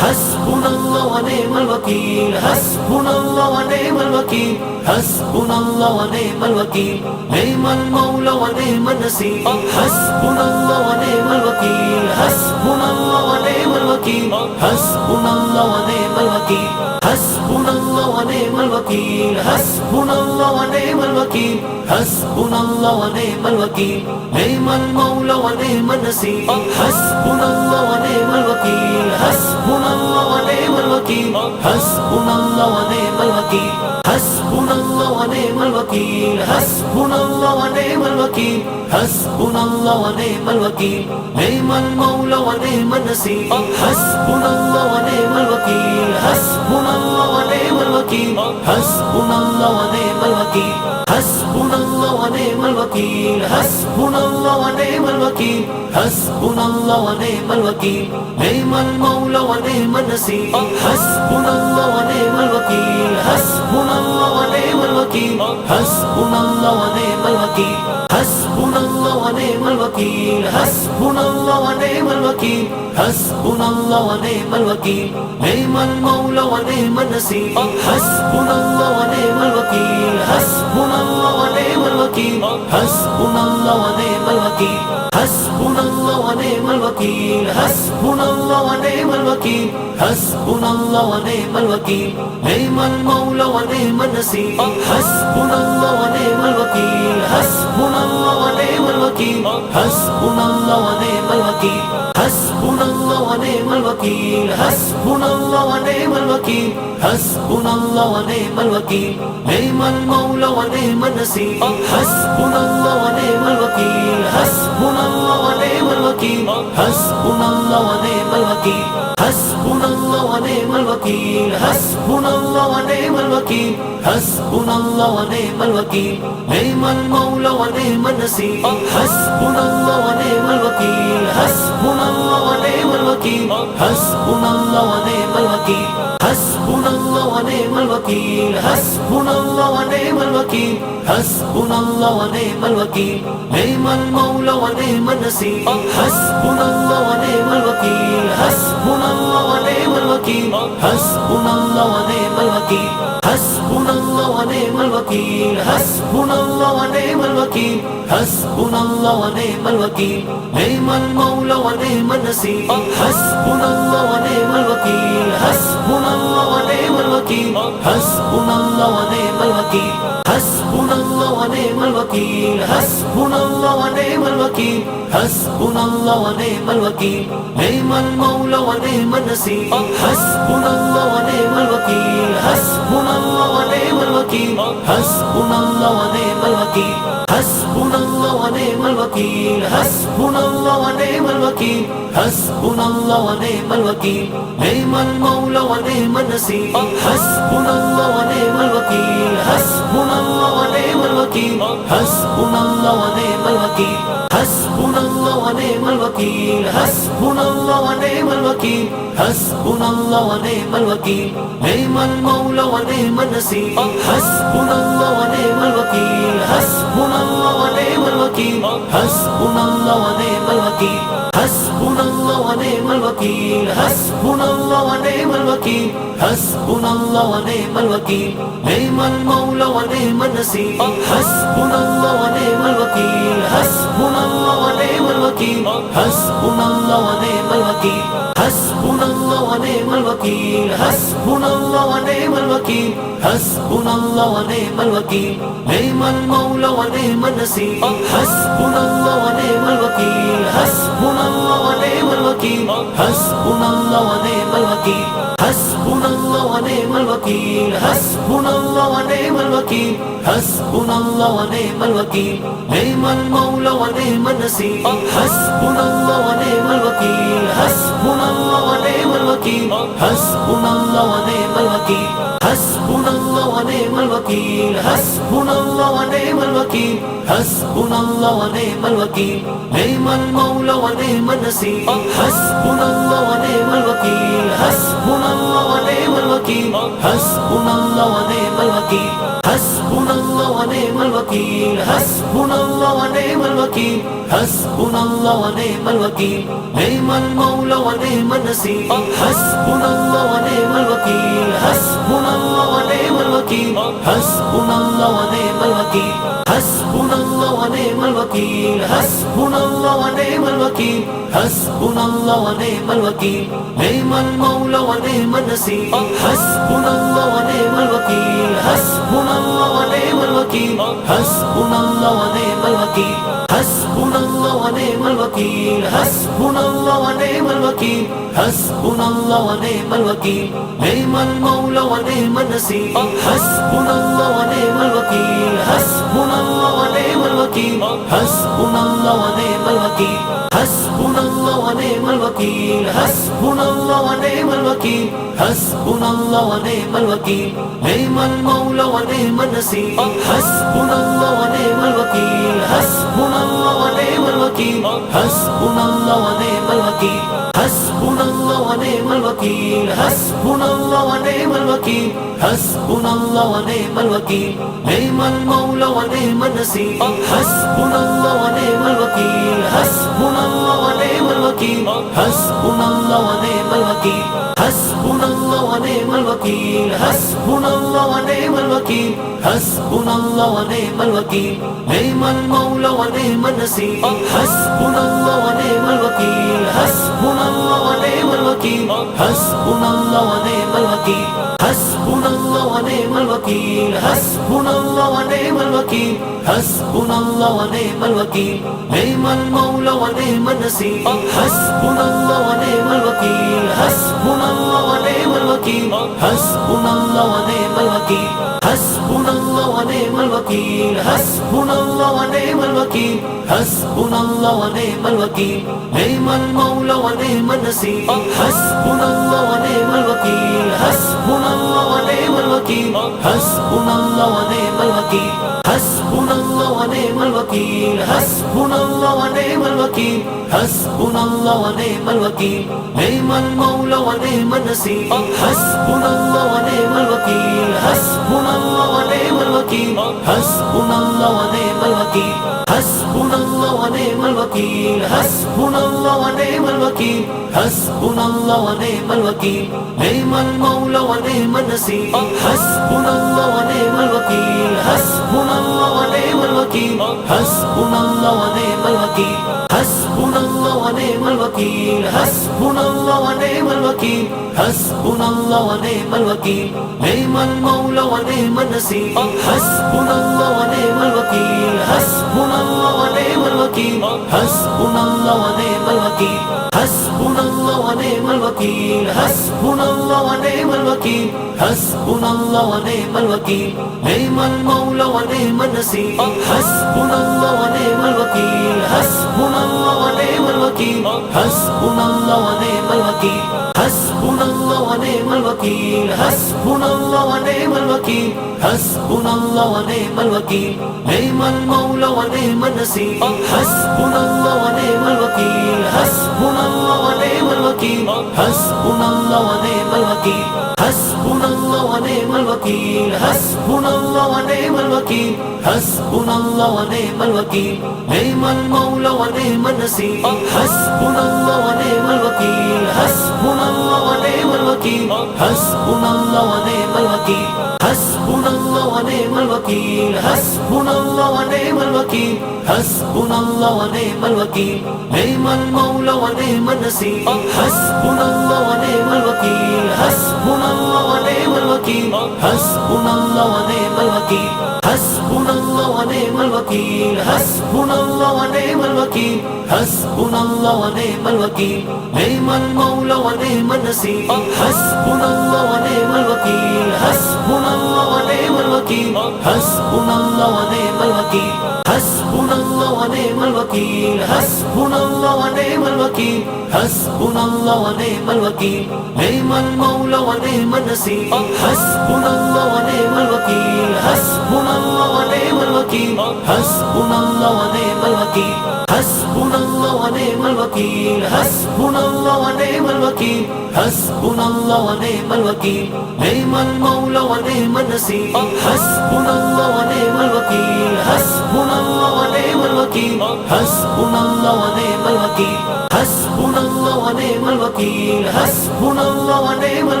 हस्बुनल्लाह व निअमल वकील, हस्बुनल्लाह व निअमल वकील, हस्बुनल्लाह व निअमल वकील, निअमल मौला व निअमन नसीर। हस्बुनल्लाह व निअमल वकील, हस्बुनल्लाह व निअमल वकील, हस्बुनल्लाह व निअमल वकील, हस्बुनल्लाह व निअमल वकील, हस्बुनल्लाह व निअमल वकील, हस्बुनल्लाह व निअमल वकील, निअमल मौला व निअमन नसीर। हस्बुनल्लाह व निअमल वकील, हस्बुनल्लाह व निअमल वकील, हस्बुनल्लाह व निअमल वकील, हस्बुनल्लाह व निअमल वकील, हस्बुनल्लाह व निअमल वकील, हस्बुनल्लाह व निअमल वकील, निअमल मौला व निअमन नसीर। हस्बुनल्लाह व निअमल वकील, हस्बुनल्लाह व निअमल वकील, हस्बुनल्लाह व निअमल वकील, हस्बुनल्लाह व निअमल वकील, हस्बुनल्लाह व निअमल वकील, हस्बुनल्लाह व निअमल वकील, निअमल मौला व निअमन नसीर। हस्बुनल्लाह व निअमल वकील, हस्बुनल्लाह व निअमल वकील, हस्बुनल्लाह व निअमल वकील, हस्बुनल्लाह व निअमल वकील, हस्बुनल्लाह व निअमल वकील, हस्बुनल्लाह व निअमल वकील, निअमल मौला व निअमन नसीर। हस्बुनल्लाह व निअमल वकील, हस्बुनल्लाह व निअमल वकील, हस्बुनल्लाह व निअमल वकील, हस्बुनल्लाह व निअमल वकील, हस्बुनल्लाह व निअमल वकील, हस्बुनल्लाह व निअमल वकील, निअमल मौला व निअमन नसीर। हस्बुनल्लाह व निअमल वकील, हस्बुनल्लाह व निअमल वकील, हस्बुनल्लाह व निअमल वकील, हस्बुनल्लाह व निअमल वकील, हस्बुनल्लाह व निअमल वकील, हस्बुनल्लाह व निअमल वकील, निअमल मौला व निअमन नसीर। हस्बुनल्लाह व निअमल वकील, हस्बुनल्लाह व निअमल वकील, हस्बुनल्लाह व निअमल वकील, हस्बुनल्लाह व निअमल वकील, हस्बुनल्लाह व निअमल वकील, हस्बुनल्लाह व निअमल वकील, निअमल मौला व निअमन नसीर। हस्बुनल्लाह व निअमल वकील, हस्बुनल्लाह व निअमल वकील, हस्बुनल्लाह व निअमल वकील, हस्बुनल्लाह व निअमल वकील, हस्बुनल्लाह व निअमल वकील, हस्बुनल्लाह व निअमल वकील, निअमल मौला व निअमन नसीर। हस्बुनल्लाह व निअमल वकील, हस्बुनल्लाह व निअमल वकील, हस्बुनल्लाह व निअमल वकील, हस्बुनल्लाह व निअमल वकील, हस्बुनल्लाह व निअमल वकील, हस्बुनल्लाह व निअमल वकील, निअमल मौला व निअमन नसीर। हस्बुनल्लाह व निअमल वकील, हस्बुनल्लाह व निअमल वकील, हस्बुनल्लाह व निअमल वकील, हस्बुनल्लाह व निअमल वकील, हस्बुनल्लाह व निअमल वकील, हस्बुनल्लाह व निअमल वकील, निअमल मौला व निअमन नसीर। हस्बुनल्लाह व निअमल वकील, हस्बुनल्लाह व निअमल वकील, हस्बुनल्लाह व निअमल वकील, हस्बुनल्लाह व निअमल वकील, हस्बुनल्लाह व निअमल वकील, हस्बुनल्लाह व निअमल वकील, निअमल मौला व निअमन नसीर। हस्बुनल्लाह व निअमल वकील, हस्बुनल्लाह व निअमल वकील, हस्बुनल्लाह व निअमल वकील, हस्बुनल्लाह व निअमल वकील, हस्बुनल्लाह व निअमल वकील, हस्बुनल्लाह व निअमल वकील, निअमल मौला व निअमन नसीर। हस्बुनल्लाह व निअमल वकील, हस्बुनल्लाह व निअमल वकील, हस्बुनल्लाह व निअमल वकील, हस्बुनल्लाह व निअमल वकील, हस्बुनल्लाह व निअमल वकील, हस्बुनल्लाह व निअमल वकील, निअमल मौला व निअमन नसीर। हस्बुनल्लाह व निअमल वकील, हस्बुनल्लाह व निअमल वकील, हस्बुनल्लाह व निअमल वकील, हस्बुनल्लाह व निअमल वकील, हस्बुनल्लाह व निअमल वकील, हस्बुनल्लाह व निअमल वकील, निअमल मौला व निअमन नसीर। हस्बुनल्लाह व निअमल वकील, हस्बुनल्लाह व निअमल वकील, हस्बुनल्लाह व निअमल वकील, हस्बुनल्लाह व निअमल वकील, हस्बुनल्लाह व निअमल वकील, हस्बुनल्लाह व निअमल वकील, निअमल मौला व निअमन नसीर। हस्बुनल्लाह व निअमल वकील, हस्बुनल्लाह व निअमल वकील, हस्बुनल्लाह व निअमल वकील, हस्बुनल्लाह व निअमल वकील, हस्बुनल्लाह व निअमल वकील, हस्बुनल्लाह व निअमल वकील, निअमल मौला व निअमन नसीर। हस्बुनल्लाह व निअमल वकील, हस्बुनल्लाह व निअमल वकील हस्बुनल्लाह व निअमल वकील हस्बुनल्लाह व निअमल वकील हस्बुनल्लाह व निअमल वकील हस्बुनल्लाह व निअमल वकील निअमल मौला व निअमन नसीर हस्बुनल्लाह व निअमल वकील हस्बुनल्लाह व निअमल वकील हस्बुनल्लाह व निअमल वकील हस्बुनल्लाह व निअमल वकील हस्बुनल्लाह व निअमल वकील हस्बुनल्लाह व निअमल वकील निअमल मौला व निअमन नसीर हस्बुनल्लाह व निअमल वकील हस्बुनल्लाह व निअमल वकील हस्बुनल्लाह व निअमल वकील हस्बुनल्लाह व निअमल वकील हस्बुनल्लाह व निअमल वकील हस्बुनल्लाह व निअमल वकील निअमल मौला व निअमन नसीर हस्बुनल्लाह व निअमल वकील हस्बुनल्लाह व निअमल वकील हस्बुनल्लाह व निअमल वकील हस्बुनल्लाह व निअमल वकील हस्बुनल्लाह व निअमल वकील हस्बुनल्लाह व निअमल वकील निअमल मौला व निअमन नसीर हस्बुनल्लाह व निअमल वकील हस्बुनल्लाह व निअमल वकील हस्बुनल्लाह व निअमल वकील हस्बुनल्लाह व निअमल वकील हस्बुनल्लाह व निअमल वकील हस्बुनल्लाह व निअमल वकील निअमल मौला व निअमन नसीर हस्बुनल्लाह व निअमल वकील हस्बुनल्लाह व निअमल वकील हस्बुनल्लाह व निअमल वकील हस्बुनल्लाह व निअमल वकील हस्बुनल्लाह व निअमल वकील हस्बुनल्लाह व निअमल वकील निअमल मौला व निअमन नसीर हस्बुनल्लाह व निअमल वकील हस्बुनल्लाह व निअमल वकील हस्बुनल्लाह व निअमल वकील हस्बुनल्लाह व निअमल वकील हस्बुनल्लाह व निअमल वकील हस्बुनल्लाह व निअमल वकील निअमल मौला व निअमन नसीर हस्बुनल्लाह व निअमल वकील हस्बुनल्लाह व निअमल वकील हस्बुनल्लाह व निअमल वकील हस्बुनल्लाह व निअमल वकील हस्बुनल्लाह व निअमल वकील हस्बुनल्लाह व निअमल वकील निअमल मौला व निअमन नसीर हस्बुनल्लाह व निअमल वकील हस्बुनल्लाह व निअमल वकील हस्बुनल्लाह व निअमल वकील हस्बुनल्लाह व निअमल वकील हस्बुनल्लाह व निअमल वकील हस्बुनल्लाह व निअमल वकील निअमल मौला व निअमन नसीर हस्बुनल्लाह व निअमल वकील हस्बुनल्लाह व निअमल वकील हस्बुनल्लाह व निअमल वकील हस्बुनल्लाह व निअमल वकील हस्बुनल्लाह व निअमल वकील हस्बुनल्लाह व निअमल वकील निअमल मौला व निअमन नसीर हस्बुनल्लाह व निअमल वकील हस्बुनल्लाह व निअमल वकील हस्बुनल्लाह व निअमल वकील हस्बुनल्लाह व निअमल वकील हस्बुनल्लाह व निअमल वकील हस्बुनल्लाह व निअमल वकील निअमल मौला व निअमन नसीर हस्बुनल्लाह व निअमल वकील हस्बुनल्लाह व निअमल वकील हस्बुनल्लाह व निअमल वकील हस्बुनल्लाह व निअमल वकील हस्बुनल्लाह व निअमल वकील हस्बुनल्लाह व निअमल वकील निअमल मौला व निअमन नसीर हस्बुनल्लाह व निअमल वकील हस्बुनल्लाह व निअमल वकील हस्बुनल्लाह व निअमल वकील हस्बुनल्लाह व निअमल वकील हस्बुनल्लाह व निअमल वकील हस्बुनल्लाह व निअमल वकील निअमल मौला व निअमन नसीर हस्बुनल्लाह व निअमल वकील हस्बुनल्लाह व निअमल वकील हस्बुनल्लाह व निअमल वकील हस्बुनल्लाह व निअमल वकील हस्बुनल्लाह व निअमल वकील हस्बुनल्लाह व निअमल वकील निअमल मौला व निअमन नसीर हस्बुनल्लाह व निअमल वकील हस्बुनल्लाह व निअमल वकील हस्बुनल्लाह व निअमल वकील हस्बुनल्लाह व निअमल वकील हस्बुनल्लाह व निअमल वकील हस्बुनल्लाह व निअमल वकील निअमल मौला व निअमन नसीर हस्बुनल्लाह व निअमल वकील हस्बुनल्लाह व निअमल वकील हस्बुनल्लाह व निअमल वकील हस्बुनल्लाह व निअमल वकील हस्बुनल्लाह व निअमल वकील हस्बुनल्लाह व निअमल वकील निअमल मौला व निअमन नसीर हस्बुनल्लाह व निअमल वकील हस्बुनल्लाह व निअमल वकील हस्बुनल्लाह व निअमल वकील हस्बुनल्लाह व ni'mal wakeel. Hasbunallah wa ni'mal wakeel. Hasbunallah wa ni'mal wakeel. Ni'mal mawla wa ni'man nasir. Hasbunallah wa ni'mal wakeel. Hasbunallah wa ni'mal wakeel. Hasbunallah wa ni'mal wakeel. Hasbunallah wa ni'mal wakeel. Hasbunallah wa ni'mal wakeel. Hasbunallah wa ni'mal wakeel. Ni'mal mawla wa ni'man nasir. Hasbunallah wa ni'mal wakeel. Hasbunallah wa ni'mal wakeel. Hasbunallah wa ni'mal wakeel. Hasbunallah wa ni'mal wakeel. Hasbunallah wa ni'mal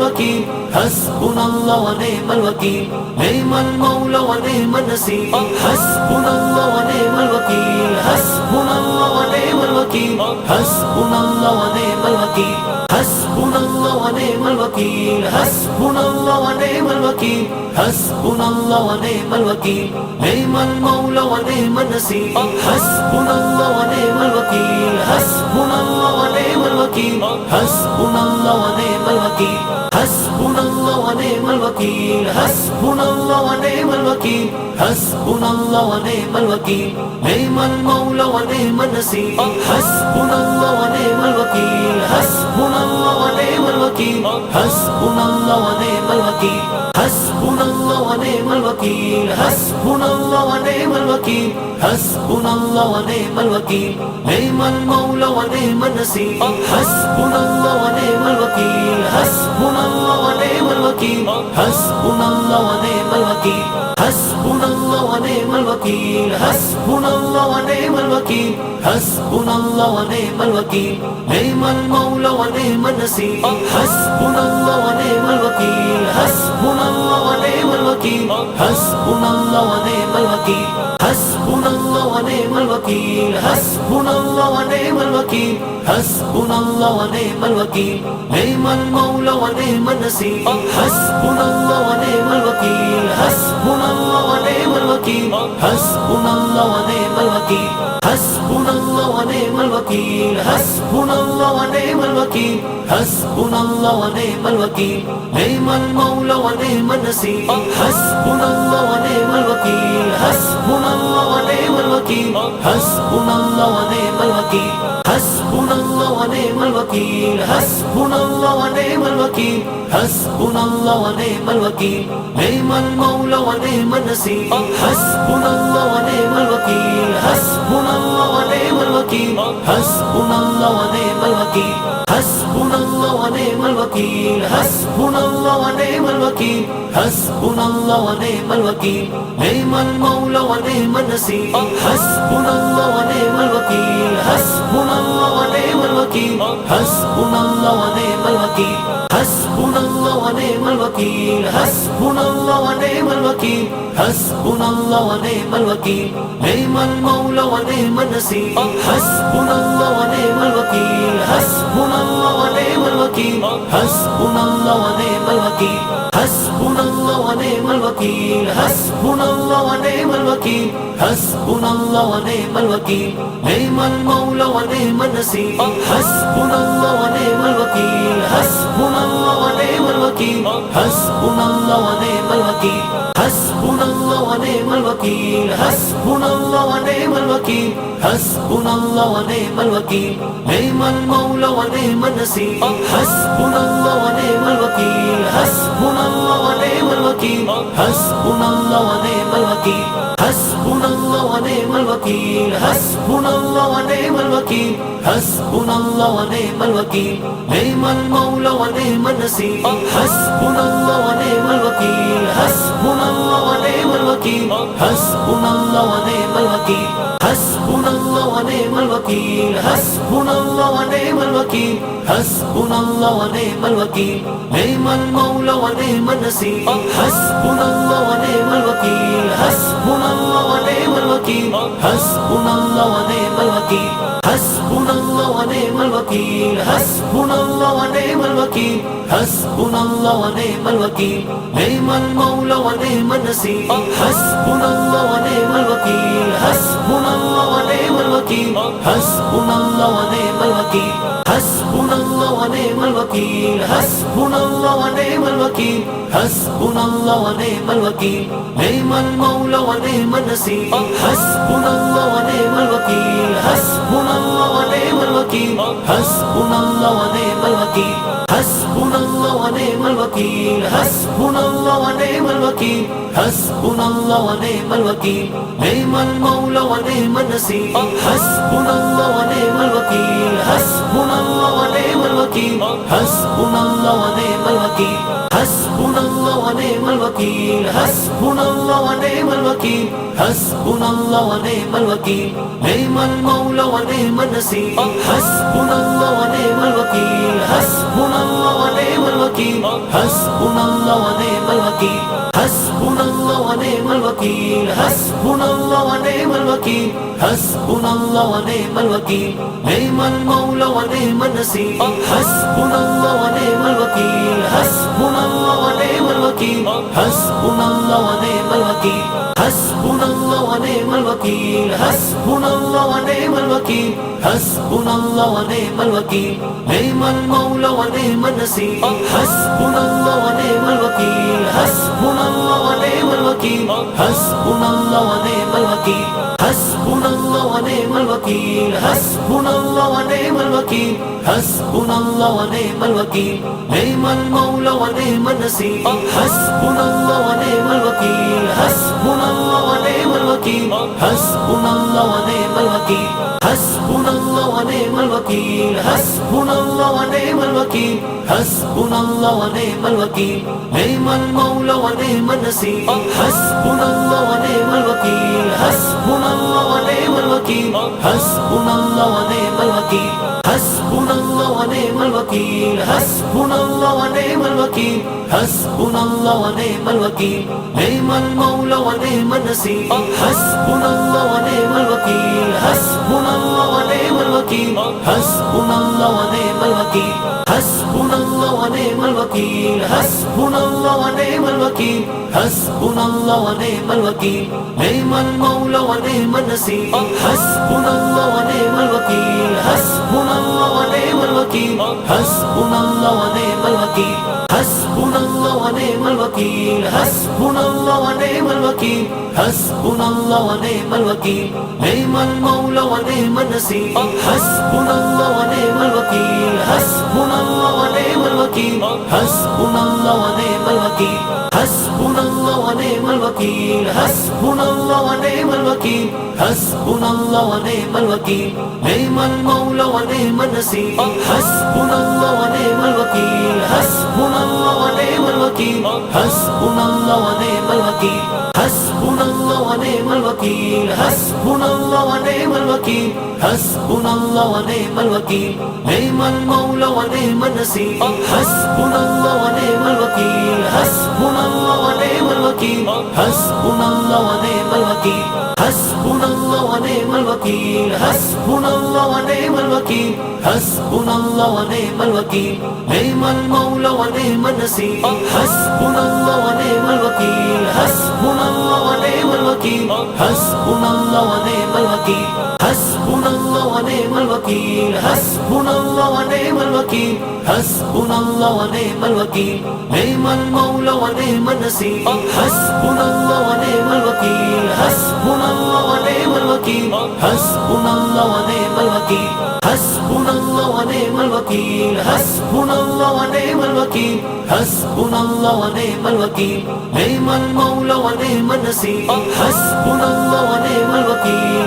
wakeel. Hasbunallah wa ni'mal wakeel. Ni'mal mawla wa ni'man nasir. Hasbunallah wa ni'mal wakeel. Hasbunallah wa ni'mal wakeel. Hasbunallah wa ni'mal wakeel. Hasbunallah wa ni'mal wakeel. Hasbunallah wa ni'mal wakeel. Hasbunallah wa ni'mal wakeel. Ni'mal mawla wa ni'man nasir. Hasbunallah wa ni'mal wakeel. Hasbunallah wa ni'mal wakeel. Hasbunallah wa ni'mal wakeel. Hasbunallah wa ni'mal wakeel. Hasbunallah wa ni'mal wakeel. Hasbunallah wa ni'mal wakeel. Ni'mal mawla wa ni'man nasir. Hasbunallah wa ni'mal wakeel. Hasbunallah wa ni'mal wakeel. Hasbunallah wa ni'mal wakeel. Hasbunallah wa ni'mal wakeel. Hasbunallah wa ni'mal wakeel. Hasbunallah wa ni'mal wakeel. Ni'mal mawla wa ni'man nasir. Hasbunallah wa ni'mal wakeel. Hasbunallah wa ni'mal wakeel. Hasbunallah wa ni'mal wakeel. Hasbunallah wa ni'mal wakeel. Hasbunallah wa ni'mal wakeel. Hasbunallah wa ni'mal wakeel. Ni'mal mawla wa ni'man nasir. Hasbunallah wa ni'mal wakeel. Hasbunallah wa ni'mal wakeel. Hasbunallah wa ni'mal wakeel. Hasbunallah wa ni'mal wakeel. Hasbunallah wa ni'mal wakeel. Hasbunallah wa ni'mal wakeel. Ni'mal mawla wa ni'man nasir. Hasbunallah wa ni'mal wakeel. Hasbunallah wa ni'mal wakeel. Hasbunallah wa ni'mal wakeel. Hasbunallah wa ni'mal wakeel. Hasbunallah wa ni'mal wakeel. Hasbunallah wa ni'mal wakeel. Ni'mal mawla wa ni'man nasir. Hasbunallah wa ni'mal wakeel. Hasbunallah wa ni'mal wakeel. Hasbunallah wa ni'mal wakeel. Hasbunallah wa ni'mal wakeel. Hasbunallah wa ni'mal wakeel. Hasbunallah wa ni'mal wakeel. Ni'mal mawla wa ni'man nasir. Hasbunallah wa ni'mal wakeel. Hasbunallah wa ni'mal wakeel. Hasbunallah wa ni'mal wakeel. Hasbunallah wa ni'mal wakeel. Hasbunallah wa ni'mal wakeel. Hasbunallah wa ni'mal wakeel. Ni'mal mawla wa ni'man nasir. Hasbunallah wa ni'mal wakeel. Hasbunallah wa ni'mal wakeel. Hasbunallah wa ni'mal wakeel. Hasbunallah wa ni'mal wakeel. Hasbunallah wa ni'mal wakeel. Hasbunallah wa ni'mal wakeel. Ni'mal mawla wa ni'man nasir. Hasbunallah wa ni'mal wakeel. Hasbunallah wa ni'mal wakeel. Hasbunallah wa ni'mal wakeel. Hasbunallah wa ni'mal wakeel. Hasbunallah wa ni'mal wakeel. Hasbunallah wa ni'mal wakeel. Ni'mal mawla wa ni'man nasir. Hasbunallah wa ni'mal wakeel. Hasbunallah wa ni'mal wakeel. Hasbunallah wa ni'mal wakeel. Hasbunallah wa ni'mal wakeel. Hasbunallah wa ni'mal wakeel. Hasbunallah wa ni'mal wakeel. Ni'mal mawla wa ni'man nasir. Hasbunallah wa ni'mal wakeel. Hasbunallah wa ni'mal wakeel. Hasbunallah wa ni'mal wakeel. Hasbunallah wa ni'mal wakeel. Hasbunallah wa ni'mal wakeel. Hasbunallah wa ni'mal wakeel. Ni'mal mawla wa ni'man nasir. Hasbunallah wa ni'mal wakeel. Hasbunallah wa ni'mal wakeel. Hasbunallah wa ni'mal wakeel. Hasbunallah wa ni'mal wakeel. Hasbunallah wa ni'mal wakeel. Hasbunallah wa ni'mal wakeel. Ni'mal mawla wa ni'man nasir. Hasbunallah wa ni'mal wakeel. Hasbunallah wa ni'mal wakeel. Hasbunallah wa ni'mal wakeel. Hasbunallah wa ni'mal wakeel. Hasbunallah wa ni'mal wakeel. Hasbunallah wa ni'mal wakeel. Ni'mal mawla wa ni'man nasir. Hasbunallah wa ni'mal wakeel. Hasbunallah wa ni'mal wakeel. Hasbunallah wa ni'mal wakeel. Hasbunallah wa ni'mal wakeel. Hasbunallah wa ni'mal wakeel. حسبنا الله ونعم الوكيل نعم المولى ونعم النصير حسبنا الله ونعم الوكيل حسبنا الله ونعم الوكيل حسبنا الله ونعم الوكيل حسبنا الله ونعم الوكيل حسبنا الله ونعم الوكيل حسبنا الله ونعم الوكيل نعم المولى ونعم النصير حسبنا الله ونعم الوكيل حسبنا الله ونعم الوكيل حسبنا الله ونعم الوكيل حسبنا الله ونعم الوكيل حسبنا الله ونعم الوكيل حسبنا الله ونعم الوكيل نعم المولى ونعم النصير حسبنا الله ونعم الوكيل حسبنا الله ونعم الوكيل حسبنا الله ونعم الوكيل حسبنا الله ونعم الوكيل حسبنا الله ونعم الوكيل حسبنا الله ونعم الوكيل نعم المولى ونعم النصير حسبنا الله ونعم الوكيل حسبنا الله ونعم الوكيل حسبنا الله ونعم الوكيل حسبنا الله ونعم الوكيل حسبنا الله ونعم الوكيل حسبنا الله ونعم الوكيل نعم المولى ونعم النصير حسبنا الله ونعم الوكيل حسبنا الله ونعم الوكيل حسبنا الله ونعم الوكيل حسبنا الله ونعم الوكيل حسبنا الله ونعم الوكيل حسبنا الله ونعم الوكيل نعم المولى ونعم النصير حسبنا الله ونعم الوكيل حسبنا الله ونعم الوكيل حسبنا الله ونعم الوكيل حسبنا الله ونعم الوكيل حسبنا الله ونعم الوكيل حسبنا الله ونعم الوكيل نعم المولى ونعم النصير حسبنا الله ونعم الوكيل حسبنا الله ونعم الوكيل حسبنا الله ونعم الوكيل حسبنا الله ونعم الوكيل حسبنا الله ونعم الوكيل حسبنا الله ونعم الوكيل نعم المولى ونعم النصير حسبنا الله ونعم الوكيل حسبنا الله ونعم الوكيل حسبنا الله ونعم الوكيل حسبنا الله ونعم الوكيل حسبنا الله ونعم الوكيل حسبنا الله ونعم الوكيل نعم المولى ونعم النصير حسبنا الله ونعم الوكيل حسبنا الله ونعم الوكيل حسبنا الله ونعم الوكيل حسبنا الله ونعم الوكيل حسبنا الله ونعم الوكيل حسبنا الله ونعم الوكيل نعم المولى ونعم النصير حسبنا الله ونعم الوكيل حسبنا الله ونعم الوكيل حسبنا الله ونعم الوكيل حسبنا الله ونعم الوكيل حسبنا الله ونعم الوكيل حسبنا الله ونعم الوكيل نعم المولى ونعم النصير حسبنا الله ونعم الوكيل حسبنا الله ونعم الوكيل حسبنا الله ونعم الوكيل حسبنا الله ونعم الوكيل حسبنا الله ونعم الوكيل حسبنا الله ونعم الوكيل نعم المولى ونعم النصير حسبنا الله ونعم الوكيل حسبنا الله ونعم الوكيل حسبنا الله ونعم الوكيل حسبنا الله ونعم الوكيل حسبنا الله ونعم الوكيل حسبنا الله ونعم الوكيل نعم المولى ونعم النصير حسبنا الله ونعم الوكيل حسبنا الله ونعم الوكيل حسبنا الله ونعم الوكيل حسبنا الله ونعم الوكيل حسبنا الله ونعم الوكيل حسبنا الله ونعم الوكيل نعم المولى ونعم النصير حسبنا الله ونعم الوكيل حسبنا الله ونعم الوكيل حسبنا الله ونعم الوكيل حسبنا الله ونعم الوكيل حسبنا الله ونعم الوكيل حسبنا الله ونعم الوكيل نعم المولى ونعم النصير حسبنا الله ونعم الوكيل